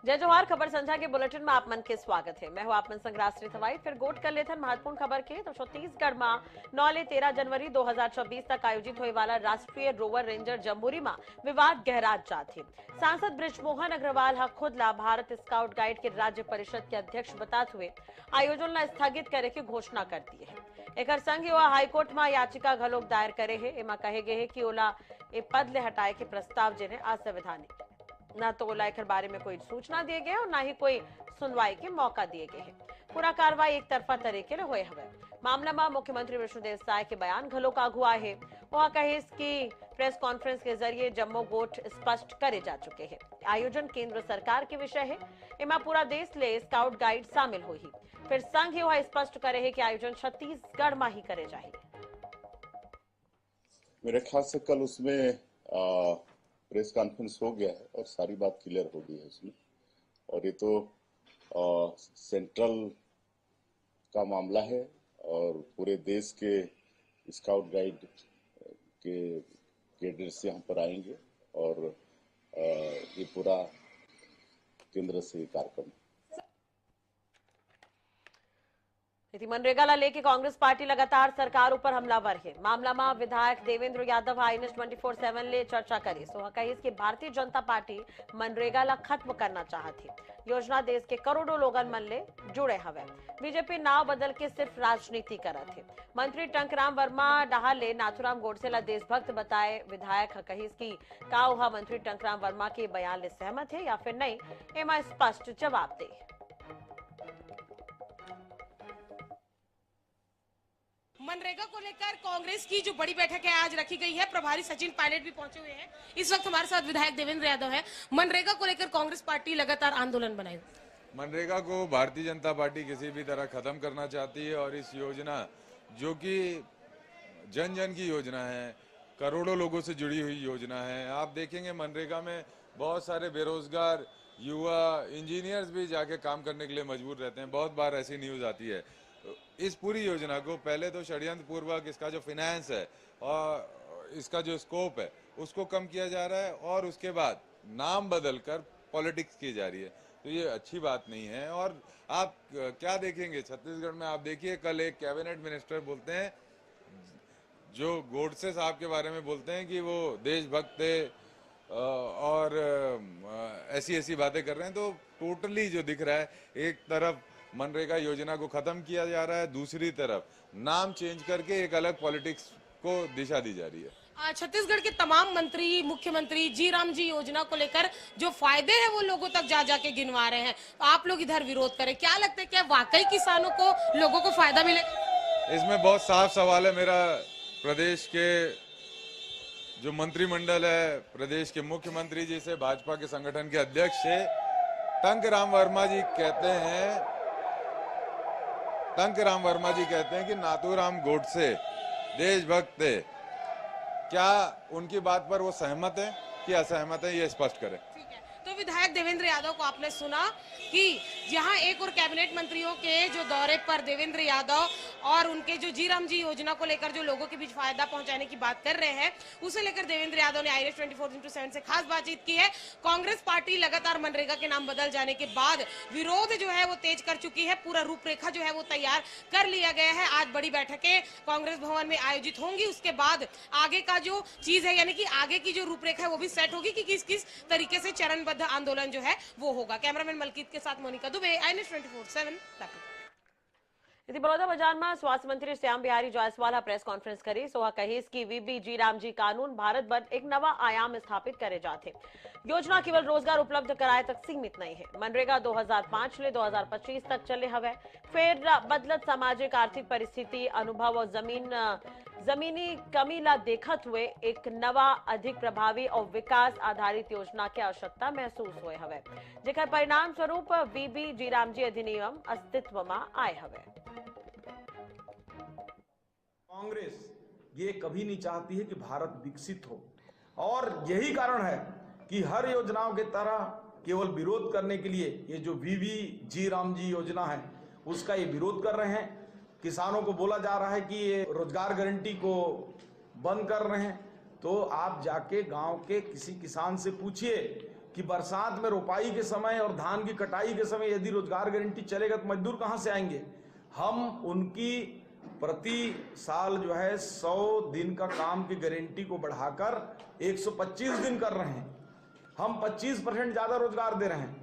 जय जोहार। खबर संध्या के बुलेटिन में आप मन के स्वागत है। मैं हूं आप मन संग्रास रिथवाई। फिर गोट कर लेथन महत्वपूर्ण खबर के तो छत्तीसगढ़ में 9 ले 13 जनवरी 2024 तक आयोजित होने वाला राष्ट्रीय रोवर रेंजर जम्बूरी में विवाद गहरात जाथे। सांसद बृजमोहन अग्रवाल हा खुद ला भारत स्काउट गाइड के राज्य परिषद के अध्यक्ष बताते हुए आयोजन ला स्थगित करे की घोषणा कर दी है। एक संग हाईकोर्ट में याचिका घलोक दायर करे है। एमा कहे गए है कि ओला ए पद ले हटाए के प्रस्ताव जिन्हें असंवैधानिक न तो ओला एकर बारे में कोई सूचना दिए गए और न ही कोई सुनवाई के मौका दिए गए हैं। पूरा कार्रवाई एक तरफा तरीके ले हुए हवे। मामला में मुख्यमंत्री विष्णुदेव साय के बयान घलोक आगू आए हैं। वहां कहे कि प्रेस कॉन्फ्रेंस के जरिए जम्मू गोठ स्पष्ट करे जा चुके हैं। आयोजन केंद्र सरकार के विषय है। इमा पूरा देश ले स्काउट गाइड शामिल हो ही। फिर संघ ही वह स्पष्ट करे है कि आयोजन छत्तीसगढ़ में ही करे जाए। मेरे ख्याल से कल उसमें प्रेस कॉन्फ्रेंस हो गया है और सारी बात क्लियर हो गई है उसमें। और ये तो सेंट्रल का मामला है और पूरे देश के स्काउट गाइड के कैडेट्स यहाँ पर आएंगे और ये पूरा केंद्र से कार्यक्रम। मनरेगा ला लेके कांग्रेस पार्टी लगातार सरकार ऊपर हमलावर है। मामला में विधायक देवेंद्र यादव आईएनएस 24/7 ले चर्चा करी। सो कही कि भारतीय जनता पार्टी मनरेगा ला खत्म करना चाहती। योजना देश के करोड़ों लोगन मन ले जुड़े हवे। बीजेपी नाव बदल के सिर्फ राजनीति करत है। मंत्री टंकराम वर्मा डहार ले नाथुराम गोडसे ला देशभक्त बताए। विधायक कही कि का वह मंत्री टंकराम वर्मा के बयान ले सहमत है या फिर नहीं, एमा स्पष्ट जवाब दे। मनरेगा को लेकर कांग्रेस की जो बड़ी बैठक है आज रखी गई है। प्रभारी सचिन पायलट भी पहुंचे हुए हैं। इस वक्त हमारे साथ विधायक देवेंद्र यादव है। मनरेगा को लेकर कांग्रेस पार्टी लगातार आंदोलन बनाए। मनरेगा को भारतीय जनता पार्टी किसी भी तरह खत्म करना चाहती है और इस योजना जो कि जन जन की योजना है, करोड़ों लोगों से जुड़ी हुई योजना है। आप देखेंगे मनरेगा में बहुत सारे बेरोजगार युवा इंजीनियर्स भी जाके काम करने के लिए मजबूर रहते हैं। बहुत बार ऐसी न्यूज आती है। इस पूरी योजना को पहले तो षड्यंत्र पूर्वक इसका जो फाइनेंस है और इसका जो स्कोप है उसको कम किया जा रहा है और उसके बाद नाम बदलकर पॉलिटिक्स की जा रही है। तो ये अच्छी बात नहीं है। और आप क्या देखेंगे छत्तीसगढ़ में, आप देखिए कल एक कैबिनेट मिनिस्टर बोलते हैं जो गोडसे साहब के बारे में बोलते हैं कि वो देशभक्त थे और ऐसी बातें कर रहे हैं। तो टोटली जो दिख रहा है, एक तरफ मनरेगा योजना को खत्म किया जा रहा है, दूसरी तरफ नाम चेंज करके एक अलग पॉलिटिक्स को दिशा दी जा रही है। छत्तीसगढ़ के तमाम मंत्री, मुख्यमंत्री जी राम जी योजना को लेकर जो फायदे हैं वो लोगों तक जा जाके गिनवा रहे हैं। आप लोग इधर विरोध करें, क्या लगता है क्या वाकई किसानों को, लोगों को फायदा मिले? इसमें बहुत साफ सवाल है। मेरा प्रदेश के जो मंत्रिमंडल है, प्रदेश के मुख्यमंत्री जी से, भाजपा के संगठन के अध्यक्ष से टंकराम वर्मा जी कहते हैं कि नाथूराम गोडसे देशभक्त थे। क्या उनकी बात पर वो सहमत है कि असहमत है, ये स्पष्ट करें। तो विधायक देवेंद्र यादव को आपने सुना कि जहां एक और कैबिनेट मंत्रियों के जो दौरे पर देवेंद्र यादव और उनके जो जी राम जी योजना को लेकर जो लोगों के बीच फायदा पहुंचाने की बात कर रहे हैं, उसे लेकर देवेंद्र यादव ने आईएनएस 24/7 से खास बातचीत की है। कांग्रेस पार्टी लगातार मनरेगा के नाम बदल जाने के बाद विरोध जो है वो तेज कर चुकी है। पूरा रूपरेखा जो है वो तैयार कर लिया गया है। आज बड़ी बैठकें कांग्रेस भवन में आयोजित होंगी। उसके बाद आगे का जो चीज है, यानी कि आगे की जो रूपरेखा है वो भी सेट होगी कि किस किस तरीके से चरणबद्ध आंदोलन जो है वो होगा। कैमरामैन मलकीत के साथ मोनिका दुबे, आईएनएस 24/7 लखनऊ। बड़ौदा बाजार में स्वास्थ्य मंत्री श्याम बिहारी जायसवाल प्रेस कॉन्फ्रेंस करी। सो कही कि वीबी जी राम जी कानून भारत भर एक नवा आयाम स्थापित करे जाते। योजना केवल रोजगार उपलब्ध कराए तक सीमित नहीं है। मनरेगा 2005 ले 2025 तक चले हवे। फिर बदलत सामाजिक आर्थिक परिस्थिति, अनुभव और जमीनी कमी ला देखत हुए एक नवा, अधिक प्रभावी और विकास आधारित योजना के आवश्यकता महसूस हुए हवे, जेकर परिणाम स्वरूप वीबी जी राम जी अधिनियम अस्तित्व में आए हवे। कांग्रेस ये कभी नहीं चाहती है कि भारत विकसित हो और यही कारण है कि हर योजनाओं के तरह केवल विरोध करने के लिए ये जो वीबी जी राम जी योजना है उसका ये विरोध कर रहे हैं। किसानों को बोला जा रहा है कि ये रोजगार गारंटी को बंद कर रहे हैं। तो आप जाके गांव के किसी किसान से पूछिए कि बरसात में रोपाई के समय और धान की कटाई के समय यदि रोजगार गारंटी चलेगा तो मजदूर कहां से आएंगे। हम उनकी प्रति साल जो है 100 दिन का काम की गारंटी को बढ़ाकर 125 दिन कर रहे हैं। हम 25% ज्यादा रोजगार दे रहे हैं।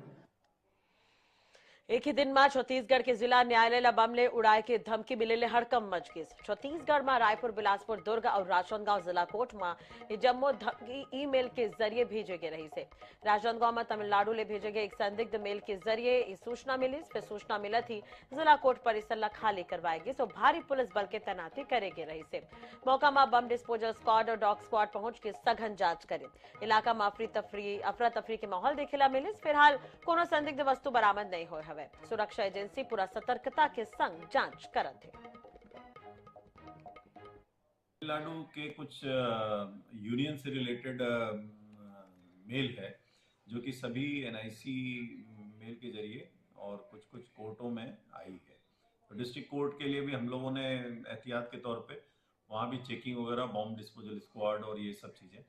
एक ही दिन में छत्तीसगढ़ के जिला न्यायालय बमले उड़ाए के धमकी मिले हड़कम मच गई। छत्तीसगढ़ में रायपुर, बिलासपुर, दुर्ग और राजनांदगांव जिला कोर्ट में जम्मू धमकी ईमेल के जरिए भेजे गए रही से। राजनांदगांव में तमिलनाडु ले भेजे गए एक संदिग्ध मेल के जरिए इस सूचना मिली। फिर सूचना मिला थी जिला कोर्ट परिसर ला खाली करवाएगी तो भारी पुलिस बल के तैनाती करेगी रही से। मौका में बम डिस्पोजल स्क्वाड और डॉग स्क्वाड पहुंच के सघन जांच करे। इलाका में अफरा तफरी के माहौल देखेला मिले। फिलहाल कोनो संदिग्ध वस्तु बरामद नहीं हो। सुरक्षा एजेंसी पूरा सतर्कता के संग जांच करत है। तमिलनाडु के कुछ यूनियन से रिलेटेड मेल है जो कि सभी एनआईसी मेल के जरिए और कुछ कोर्टों में आई है। तो डिस्ट्रिक्ट कोर्ट के लिए भी हम लोगों ने एहतियात के तौर पे वहाँ भी चेकिंग वगैरह, बॉम्ब डिस्पोजल स्क्वाड और ये सब चीज़ें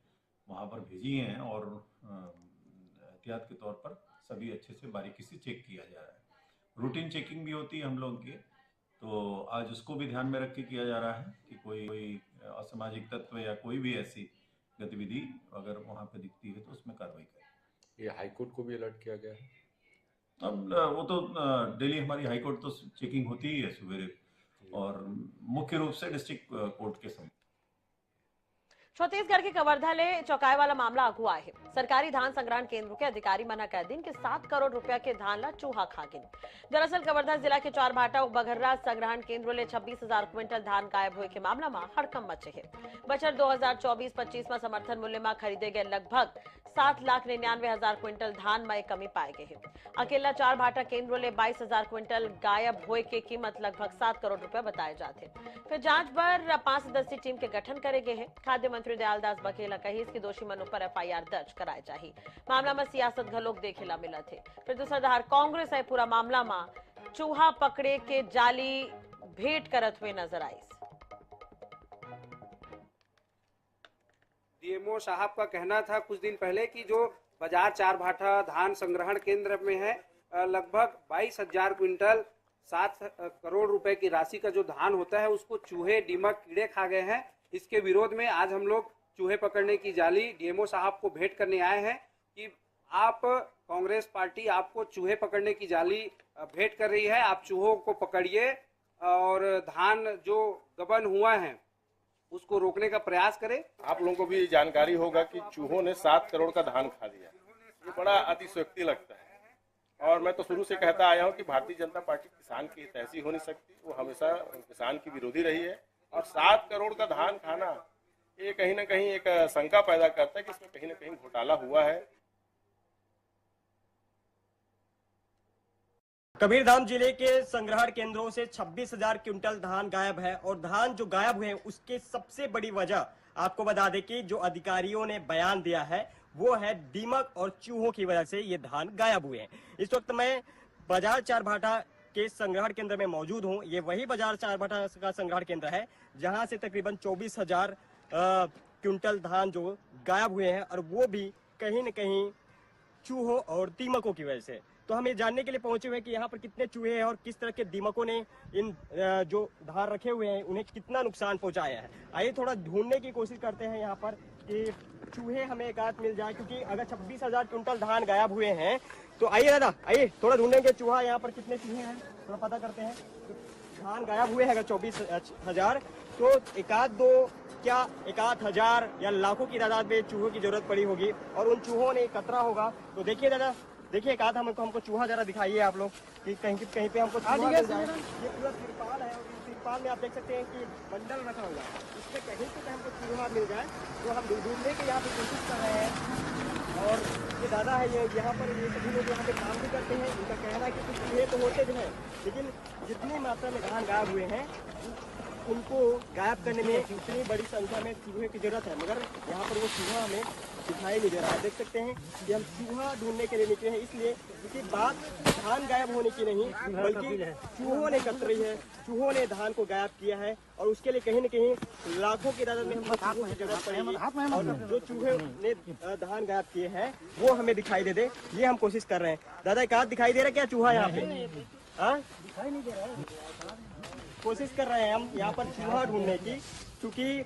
वहाँ पर भेजी हैं और एहतियात के तौर पर सभी अच्छे से बारीकी से चेक किया जा रहा है। रूटीन चेकिंग भी होती है हम लोग की, तो आज उसको भी ध्यान में रख के किया जा रहा है कि कोई असामाजिक तत्व या कोई भी ऐसी गतिविधि अगर वहाँ पे दिखती है तो उसमें कार्रवाई करें। ये हाईकोर्ट को भी अलर्ट किया गया है। अब वो तो डेली हमारी हाईकोर्ट तो चेकिंग होती ही है सवेरे, और मुख्य रूप से डिस्ट्रिक्ट कोर्ट के समय। छत्तीसगढ़ के कवर्धा ले चौकाए वाला मामला अगुआ है। सरकारी धान संग्रहण केंद्र के अधिकारी मना कर दिन के 7 करोड़ रुपया के धान ला चूहा खा गिन। दरअसल कवर्धा जिला के चारभाटा बघर्रा संग्रहण केंद्र ले 26,000 क्विंटल धान गायब हुए के मामला में हड़कम मचे है। बजट 2024-25 में समर्थन मूल्य में खरीदे गए लगभग 7,99,000 क्विंटल धान में कमी पाए गए है। अकेला चारभाटा केंद्र ले 22,000 क्विंटल गायब हुए की कीमत लगभग 7 करोड़ रुपया बताए जाते। फिर जांच पर 5 सदस्यीय टीम के गठन करे गए है। खाद्य मंत्री दयालदास बघेला कही इसकी दोषी मनों पर एफआईआर दर्ज कराए चाहिए। मामला में सियासत घलोक देखेला मिला थे। फिर दूसरा धार कांग्रेस है पूरा मामला में चूहा पकड़े के जाली भेंट करत हुए नजर आई। डीएमओ साहब का कहना था कुछ दिन पहले कि जो बाजार चारभाटा धान संग्रहण केंद्र में है लगभग 22,000 क्विंटल 7 करोड़ रुपए की राशि का जो धान होता है उसको चूहे, दीमक, कीड़े खा गए हैं। इसके विरोध में आज हम लोग चूहे पकड़ने की जाली डीएमओ साहब को भेंट करने आए हैं कि आप कांग्रेस पार्टी आपको चूहे पकड़ने की जाली भेंट कर रही है। आप चूहों को पकड़िए और धान जो गबन हुआ है उसको रोकने का प्रयास करें। आप लोगों को भी जानकारी होगा कि चूहों ने 7 करोड़ का धान खा लिया। ये बड़ा अतिशयोक्ति लगता है और मैं तो शुरू से कहता आया हूँ कि भारतीय जनता पार्टी किसान की हितैषी हो नहीं सकती। वो हमेशा किसान की विरोधी रही है और 7 करोड़ का धान खाना ये कहीं ना कहीं एक शंका पैदा करता है कि इसमें कहीं ना कहीं घोटाला हुआ है। कबीरधाम जिले के संग्रहण केंद्रों से 26,000 क्विंटल धान गायब है और धान जो गायब हुए हैं उसके सबसे बड़ी वजह आपको बता दें कि जो अधिकारियों ने बयान दिया है वो है दीमक और चूहों की वजह से ये धान गायब हुए हैं। इस वक्त मैं बाजार चारभाटा के संग्रहण केंद्र में मौजूद हूं। ये वही बाजार चारभाटा का संग्रहण केंद्र है जहां से तकरीबन 24,000 क्विंटल धान जो गायब हुए हैं और वो भी कहीं न कहीं चूहों और दीमकों की वजह से। तो हम ये जानने के लिए पहुंचे हुए हैं कि यहाँ पर कितने चूहे हैं और किस तरह के दीमकों ने इन जो धान रखे हुए हैं उन्हें कितना नुकसान पहुंचाया है। आइए थोड़ा ढूंढने की कोशिश करते हैं यहाँ पर कि चूहे हमें एक आध मिल जाए, क्योंकि अगर 26,000 क्विंटल धान गायब हुए हैं तो आइए दादा, आइए थोड़ा ढूंढेंगे चूहा यहाँ पर कितने चूहे हैं, थोड़ा पता करते हैं। तो धान गायब हुए हैं अगर 24,000 तो एक आध हजार या लाखों की तादाद में चूहों की जरूरत पड़ी होगी और उन चूहों ने कतरा होगा। तो देखिए दादा, देखिए एक आध हमको चूहा जरा दिखाइए आप लोग कि कहीं पे हमको चूहा मिल जाए। ये पूरा तिरपाल है और तिरपाल में आप देख सकते हैं कि बंडल रखा हुआ है, इसमें कहीं पे हमको चूहा मिल जाए तो हम ढूंढने की यहाँ पे कोशिश कर रहे हैं। और ये दादा है, ये यहाँ पर ये सभी लोग यहाँ पे काम भी करते हैं। इनका कहना है कि कुछ चूहे तो होते भी हैं लेकिन जितनी मात्रा में धान गायब हुए हैं उनको गायब करने में इतनी बड़ी संख्या में चूहे की जरूरत है, मगर यहाँ पर वो चूहा हमें दिखाई नहीं दे रहा है। देख सकते हैं कि हम चूहा ढूंढने के लिए निकले हैं, इसलिए क्योंकि बात धान गायब होने की नहीं बल्कि चूहों ने कतरी है, चूहों ने धान को गायब किया है और उसके लिए कहीं न कहीं लाखों की तादाद में हमको चूहों की जरूरत पड़ेगी और जो चूहे ने धान गायब किए हैं वो हमें दिखाई दे दे, ये हम कोशिश कर रहे हैं। दादा एक आध दिखाई दे रहा है क्या चूहा यहाँ पे? दिखाई नहीं दे रहा है। कोशिश कर रहे हैं हम यहाँ पर चूहा ढूंढने की, क्योंकि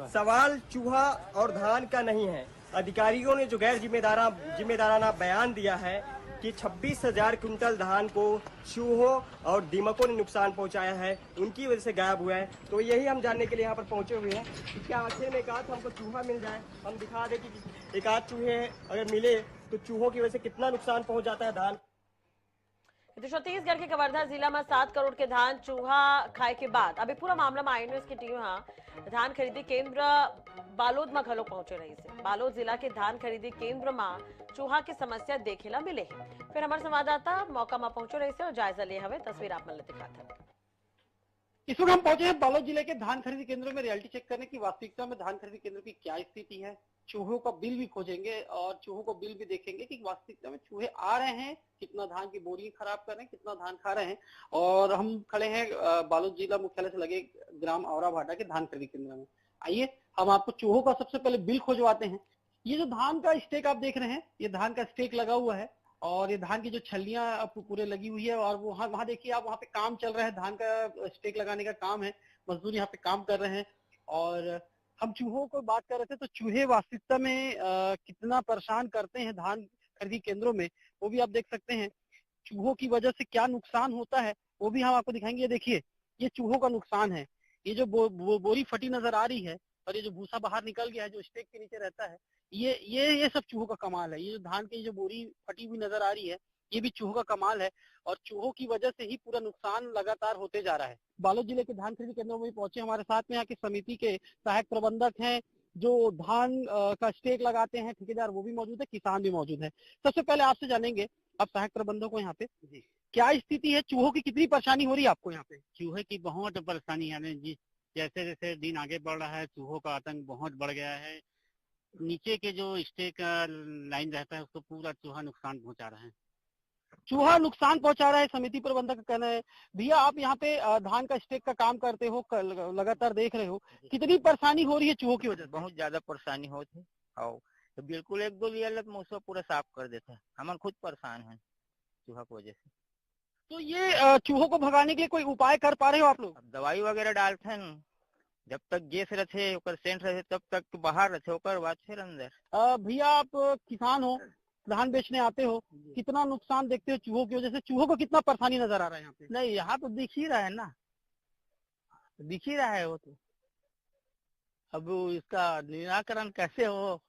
सवाल चूहा और धान का नहीं है। अधिकारियों ने जो गैर जिम्मेदाराना बयान दिया है कि 26,000 क्विंटल धान को चूहों और दीमकों ने नुकसान पहुंचाया है, उनकी वजह से गायब हुआ है। तो यही हम जानने के लिए यहाँ पर पहुंचे हुए हैं कि क्या आखिर में कहा था हमको चूहा मिल जाए, हम दिखा दें कि एक आध चूहे अगर मिले तो चूहों की वजह से कितना नुकसान पहुंच जाता है धान। तो छत्तीसगढ़ के कवर्धा जिला में 7 करोड़ के धान चूहा खाए के बाद अभी पूरा मामला में आई न्यूज की टीम धान खरीदी केंद्र बालोद में घलो पहुंचे रही से। बालोद जिला के धान खरीदी केंद्र में चूहा की समस्या देखेला मिले है। फिर हमारे संवाददाता मौका में पहुंचे रही से और जायजा लिए हवे तस्वीर आप मन दिखाते। इस वक्त हम पहुंचे हैं बालोद जिले के धान खरीदी केंद्रों में रियलिटी चेक करने की वास्तविकता में धान खरीदी केंद्र की क्या स्थिति है। चूहों का बिल भी खोजेंगे और चूहों को बिल भी देखेंगे कि वास्तविकता में चूहे आ रहे हैं, कितना धान की बोरी खराब कर रहे हैं, कितना धान खा रहे हैं। और हम खड़े हैं बालोद जिला मुख्यालय से लगे ग्राम औरा भाटा के धान खरीदी केंद्र में। आइए हम आपको चूहों का सबसे पहले बिल खोजवाते हैं। ये जो धान का स्टेक आप देख रहे हैं, ये धान का स्टेक लगा हुआ है और ये धान की जो छलियां पूरे लगी हुई है और वहाँ देखिए आप, वहाँ पे काम चल रहा है, धान का स्टेक लगाने का काम है, मजदूर यहाँ पे काम कर रहे हैं। और हम चूहों को बात कर रहे थे तो चूहे वास्तविकता में कितना परेशान करते हैं धान खरीदी केंद्रों में, वो भी आप देख सकते हैं। चूहों की वजह से क्या नुकसान होता है वो भी हम आपको दिखाएंगे। ये देखिए, ये चूहों का नुकसान है। ये जो बोरी फटी नजर आ रही है और ये जो भूसा बाहर निकल गया है जो स्टेक के नीचे रहता है, ये सब चूहों का कमाल है। ये जो धान की जो बोरी फटी हुई नजर आ रही है ये भी चूहों का कमाल है और चूहों की वजह से ही पूरा नुकसान लगातार होते जा रहा है। बालोद जिले के धान खरीदी केंद्रों में पहुंचे हमारे साथ में यहाँ की समिति के सहायक प्रबंधक हैं जो धान का स्टेक लगाते हैं, ठेकेदार वो भी मौजूद है, किसान भी मौजूद है। सबसे पहले आपसे जानेंगे, आप सहायक प्रबंधक हो यहाँ पे, क्या स्थिति है, चूहों की कितनी परेशानी हो रही है आपको यहाँ पे? चूहे की बहुत परेशानी है जी, जैसे जैसे दिन आगे बढ़ रहा है चूहों का आतंक बहुत बढ़ गया है। नीचे के जो स्टेक लाइन रहता है उसको पूरा चूहा नुकसान पहुंचा रहा है। चूहा नुकसान पहुंचा रहा है, समिति प्रबंधक का कहना है। भैया आप यहाँ पे धान का स्टेक का काम करते हो, लगातार देख रहे हो, कितनी परेशानी हो रही है चूहों की वजह से? बहुत ज्यादा परेशानी होती है और तो बिल्कुल 1-2 लिया तो मौसम पूरा साफ कर देता है। हम खुद परेशान हैं चूहा की वजह से। तो ये चूहों को भगाने के लिए कोई उपाय कर पा रहे हो आप लोग? दवाई वगैरह डालते हैं, जब तक गैस रहे सेंट रहे तब तक बाहर रहे ओकर बाद फिर अंदर। भैया आप किसान हो, धान बेचने आते हो, कितना नुकसान देखते हो चूहों की वजह से? चूहों को कितना परेशानी नजर आ रहा है यहाँ पे? नहीं, यहाँ तो दिख ही रहा है ना, दिख ही रहा है वो तो। अब इसका निराकरण कैसे हो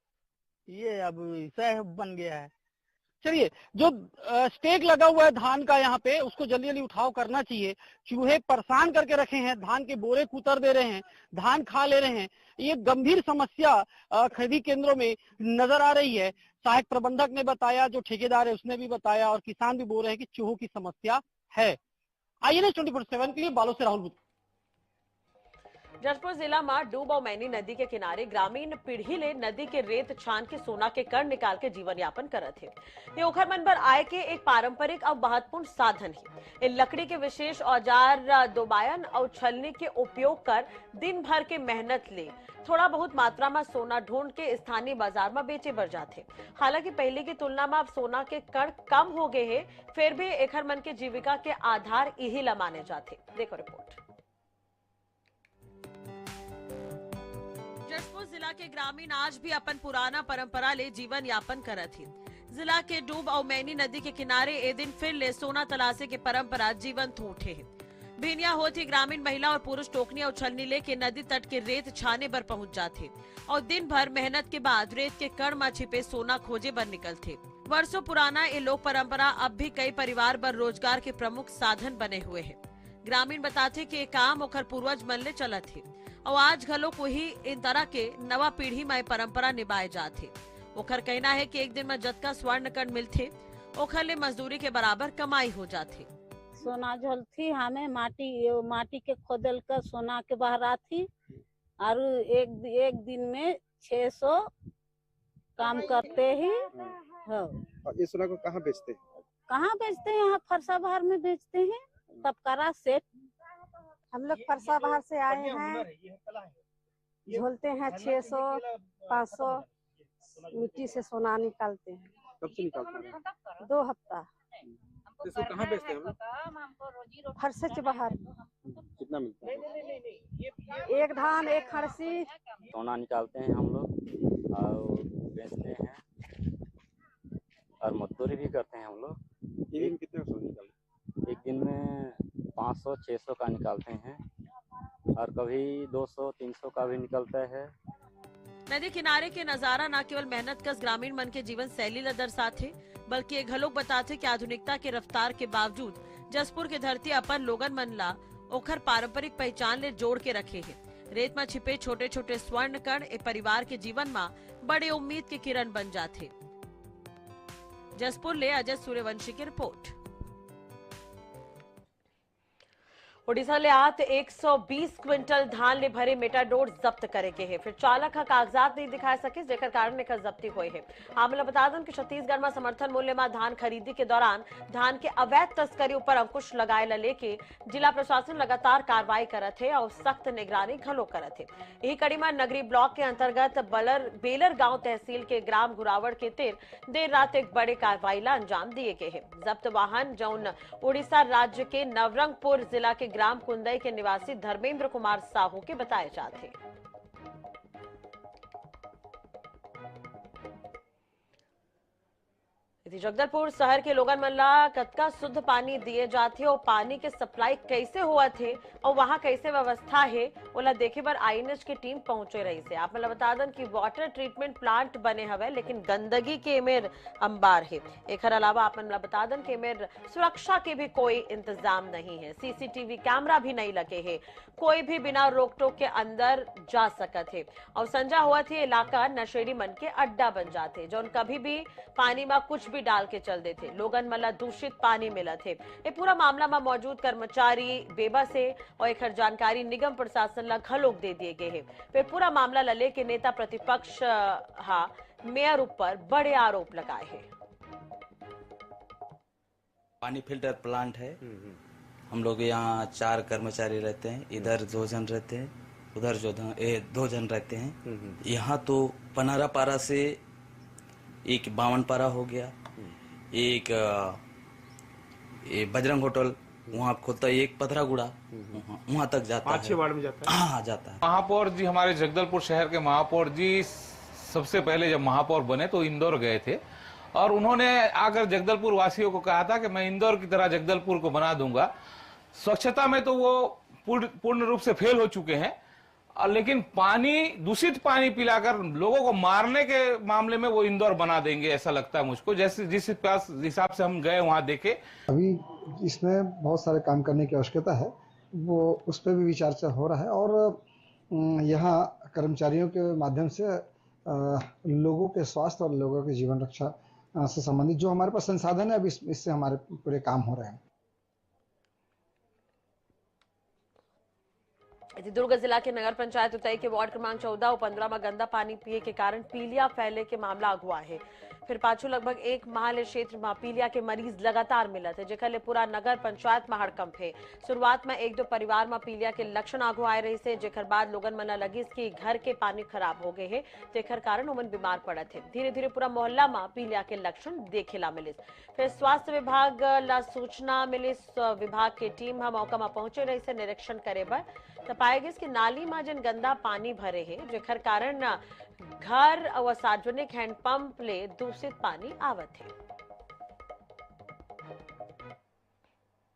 ये अब ऐसा बन गया है। चलिए, जो स्टेक लगा हुआ है धान का यहाँ पे उसको जल्दी जल्दी उठाव करना चाहिए। चूहे परेशान करके रखे हैं, धान के बोरे कुतर दे रहे हैं, धान खा ले रहे हैं। ये गंभीर समस्या खरीदी केंद्रों में नजर आ रही है। सहायक प्रबंधक ने बताया, जो ठेकेदार है उसने भी बताया और किसान भी बोल रहे हैं कि चूहों की समस्या है। आइए ना 24/7 के लिए बालोद से राहुल। जशपुर जिला में डूब और मैनी नदी के किनारे ग्रामीण पीढ़ी ले नदी के रेत छान के सोना के कण निकाल के जीवन यापन करत थे। ये ओखरमन पर आय के एक पारंपरिक और महत्वपूर्ण साधन है। इन लकड़ी के विशेष औजार दोबायन और छलनी के उपयोग कर दिन भर के मेहनत ले थोड़ा बहुत मात्रा में सोना ढूंढ के स्थानीय बाजार में बेचे बर जाते। हालांकि पहले की तुलना में अब सोना के कण कम हो गए हैं, फिर भी एखरमन के जीविका के आधार यही ला माने जाते। देखो रिपोर्ट। जशपुर जिला के ग्रामीण आज भी अपन पुराना परंपरा ले जीवन यापन करत ही। जिला के डूब और मैनी नदी के किनारे ए दिन फिर ले सोना तलाशे के परंपरा जीवंत उठे है। भिनिया होती ग्रामीण महिला और पुरुष टोकनी और छलनी लेके नदी तट के रेत छाने पर पहुंच जाते और दिन भर मेहनत के बाद रेत के कण में छिपे सोना खोजे पर निकलते। वर्षों पुराना ये लोक परंपरा अब भी कई परिवार पर रोजगार के प्रमुख साधन बने हुए है। ग्रामीण बताते कि ये काम ओखर पूर्वज मन ले चलत है और आज घलो को ही इन तरह के नवा पीढ़ी में परंपरा निभाए जाते। ओखर कहना है कि एक दिन में जतका स्वर्ण कण मिलते ओखर ले मजदूरी के बराबर कमाई हो जाती। सोना झलती हमें माटी के खोदल कर सोना के बहरा थी और एक दिन में 600 काम करते ही हो। और ये सोना को कहाँ बेचते हैं? कहाँ बेचते हैं? यहाँ फरसा बहार में बेचते हैं। तब करा सेट। हम लोग फरसा बहार से आए हैं, झोलते हैं 600 500 मिट्टी से सोना निकालते हैं। कब से निकालते हैं? 2 हफ्ता। इसको कहाँ बेचते हैं हम लोग? फरसे से बाहर। कितना मिलता है? एक धान, एक खड़सी। सोना निकालते हैं हम लोग और बेचते हैं और मजदूरी भी करते हैं हम लोग। एक दिन कितने का सोना निकालते? एक दिन में 500-600 का निकालते हैं और कभी 200-300 का भी निकलता है। नदी किनारे के नजारा न केवल मेहनत कश ग्रामीण मन के जीवन शैली ला दर्शाते बल्कि एक घलोक बताते कि आधुनिकता के रफ्तार के बावजूद जसपुर के धरती अपन लोगन मन ला ओखर पारंपरिक पहचान ले जोड़ के रखे है। रेत में छिपे छोटे छोटे स्वर्ण कण ए परिवार के जीवन में बड़े उम्मीद के किरण बन जाते। जसपुर ले अजय सूर्यवंशी की रिपोर्ट। ओडिशा ले आत 120 क्विंटल धान ले भरे मेटाडोर जब्त करे के है। फिर चालक का कागजात नहीं दिखा सके जेकर कारण एकर जब्ती हुई है। हमला बता दें कि छत्तीसगढ़ में समर्थन मूल्य में धान खरीदी के दौरान धान के अवैध तस्करी ऊपर अंकुश लगाए ला लेके जिला प्रशासन लगातार कार्रवाई करत है और सख्त निगरानी घलो करत है। यही कड़ी में नगरी ब्लॉक के अंतर्गत बेलर गांव तहसील के ग्राम गुरावड़ के तीर देर रात एक बड़े कार्रवाई ला अंजाम दिए गए है। जब्त वाहन जौन उड़ीसा राज्य के नवरंगपुर जिला के ग्राम कुंदई के निवासी धर्मेंद्र कुमार साहू के बताए जाते। जगदलपुर शहर के लोगन मन ला कतका शुद्ध पानी दिए जाते और पानी के सप्लाई कैसे हुआ थे और वहां कैसे व्यवस्था है ओला देखे बर आईएनएच की टीम पहुंचे रही से। आप मतलब बता दें कि वाटर ट्रीटमेंट प्लांट बने हवे लेकिन गंदगी के एमेर अंबार है। एक अलावा आप मतलब बता दें कि एमेर सुरक्षा के भी कोई इंतजाम नहीं है। सीसीटीवी कैमरा भी नहीं लगे है। कोई भी बिना रोक टोक के अंदर जा सकत है और संजा हुआ थे इलाका नशेड़ी मन के अड्डा बन जाते जो कभी भी पानी में कुछ भी डाल के चल देते। लोगन मला दूषित पानी मिला थे। ये पूरा मामला में मौजूद कर्मचारी बेबस है और एक जानकारी निगम प्रशासन ला घलोक दे दिए गए है। फिर पूरा मामला ला लेके नेता प्रतिपक्ष मेयर ऊपर बड़े आरोप लगाए हैं। पानी फिल्टर प्लांट है। हम लोग यहाँ 4 कर्मचारी रहते हैं। इधर 2 जन रहते हैं, उधर 2 जन रहते हैं। यहाँ तो पनारा पारा से एक 52 पारा हो गया, एक बजरंग होटल वहाँ खोलता है, एक पथरागुड़ा वहाँ तक जाता है। 5-6 वार्ड में जाता है। हाँ जाता है। महापौर जी हमारे जगदलपुर शहर के महापौर जी सबसे पहले जब महापौर बने तो इंदौर गए थे और उन्होंने आकर जगदलपुर वासियों को कहा था कि मैं इंदौर की तरह जगदलपुर को बना दूंगा। स्वच्छता में तो वो पूर्ण रूप से फेल हो चुके हैं लेकिन दूषित पानी पिलाकर लोगों को मारने के मामले में वो इंदौर बना देंगे ऐसा लगता है मुझको। जैसे जिस हिसाब से हम गए वहां देखे। अभी इसमें बहुत सारे काम करने की आवश्यकता है, वो उस पर भी विचार हो रहा है और यहाँ कर्मचारियों के माध्यम से लोगों के स्वास्थ्य और लोगों के जीवन रक्षा से संबंधित जो हमारे पास संसाधन है अभी इससे हमारे पूरे काम हो रहे हैं। दुर्ग जिला के नगर पंचायत उतई के वार्ड क्रमांक 14 और 15 में गंदा पानी पिए के कारण पीलिया फैले के मामला अगुआ है। फिर पाछू लगभग 1 माह ले क्षेत्र में पीलिया के मरीज लगातार मिलत है जेकर ले पूरा नगर पंचायत में हड़कंप है। शुरुआत में 1-2 परिवार में पीलिया के लक्षण आगू आए रही से जेकर बाद लोगन मन लगी कि घर के पानी खराब हो गए है जेकर कारण उमन बीमार पड़त है। धीरे धीरे पूरा मोहल्ला में पीलिया के लक्षण देखे ला मिले। फिर स्वास्थ्य विभाग ला सूचना मिली, विभाग की टीम मौका में पहुंचे रही से निरीक्षण करे बर तो पाए गए कि नाली में जिन गंदा पानी भरे है जेकर कारण घर और सार्वजनिक हैंडपंप ले दूषित पानी आवत है।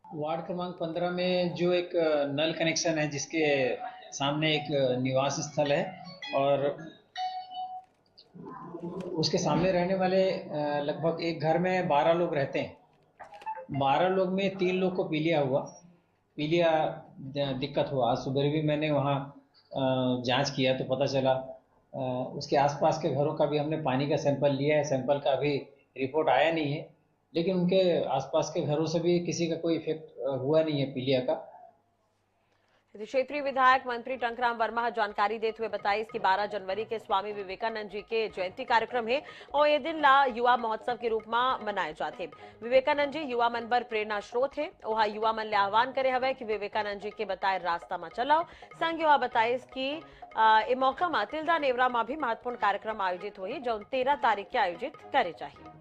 वार्ड क्रमांक 15 में जो एक नल कनेक्शन है जिसके सामने एक निवास स्थल है और उसके सामने रहने वाले लगभग एक घर में 12 लोग रहते हैं। 12 लोग में 3 लोग को पीलिया दिक्कत हुआ। आज सुबह भी मैंने वहाँ जांच किया तो पता चला। उसके आसपास के घरों का भी हमने पानी का सैंपल लिया है। सैंपल का अभी रिपोर्ट आया नहीं है लेकिन उनके आसपास के घरों से भी किसी का कोई इफेक्ट हुआ नहीं है पीलिया का। क्षेत्रीय विधायक मंत्री टंकराम वर्मा जानकारी देते हुए बताई कि 12 जनवरी के स्वामी विवेकानंद जी के जयंती कार्यक्रम है और ये दिन ला युवा महोत्सव के रूप में मनाए जाते। विवेकानंद जी युवा मन पर प्रेरणा स्रोत है। वहां युवा मन ले आह्वान करे हवे कि विवेकानंद जी के बताए रास्ता में चलाओ। संग युवा बताए कि ए मौका में तिल्दा नेवरा में भी महत्वपूर्ण कार्यक्रम आयोजित हुई जो 13 तारीख के आयोजित करे चाहिए।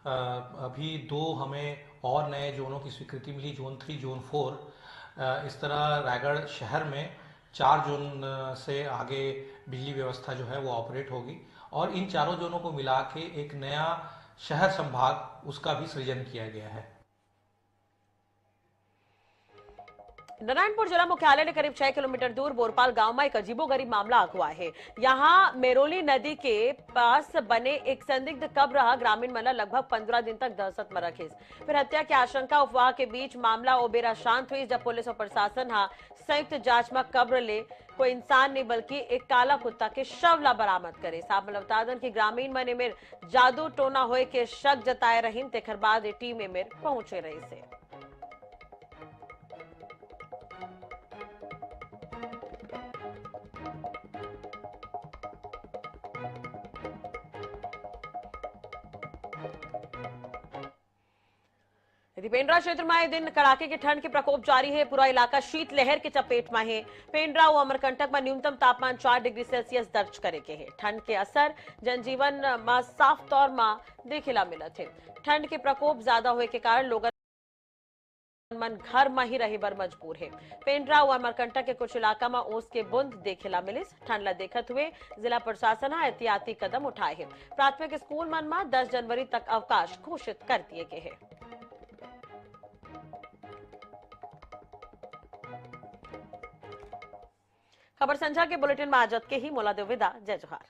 अभी 2 हमें और नए जोनों की स्वीकृति मिली, जोन 3, जोन 4। इस तरह रायगढ़ शहर में 4 जोन से आगे बिजली व्यवस्था जो है वो ऑपरेट होगी और इन चारों जोनों को मिला के एक नया शहर संभाग उसका भी सृजन किया गया है। नारायणपुर जिला मुख्यालय ने करीब 6 किलोमीटर दूर बोरपाल गांव में एक अजीबोगरीब मामला अगवा है। यहां मेरोली नदी के पास बने एक संदिग्ध कब्र ग्रामीण मला लगभग 15 दिन तक दहशत में रखे। फिर हत्या की आशंका अफवाह के बीच मामला ओबेरा शांत हुई जब पुलिस और प्रशासन संयुक्त जांच में कब्र ले कोई इंसान नहीं बल्कि एक काला कुत्ता के शव ला बरामद करे। साहब बतादन की ग्रामीण मने में जादू टोना होए के शक जताए रहीन तेखर बाद टीम में पहुंचे रही से। पेंड्रा क्षेत्र में आए दिन कड़ाके की ठंड के प्रकोप जारी है। पूरा इलाका शीतलहर के चपेट में है। पेंड्रा और अमरकंटक में न्यूनतम तापमान 4 डिग्री सेल्सियस दर्ज करे के है। ठंड के असर जनजीवन में साफ तौर में देखेला मिला थे। ठंड के प्रकोप ज्यादा होए के कारण लोग मन घर में ही रहे बर मजबूर है। पेंड्रा और अमरकंटक के कुछ इलाका में ओस के बूंद देखेला मिलिस। ठंड ला देखत हुए जिला प्रशासन एहतियाती कदम उठाए है। प्राथमिक स्कूल मन में 10 जनवरी तक अवकाश घोषित कर दिए गए हैं। खबर संझा के बुलेटिन में आजत के ही मोला देव विदा। जय जोहार।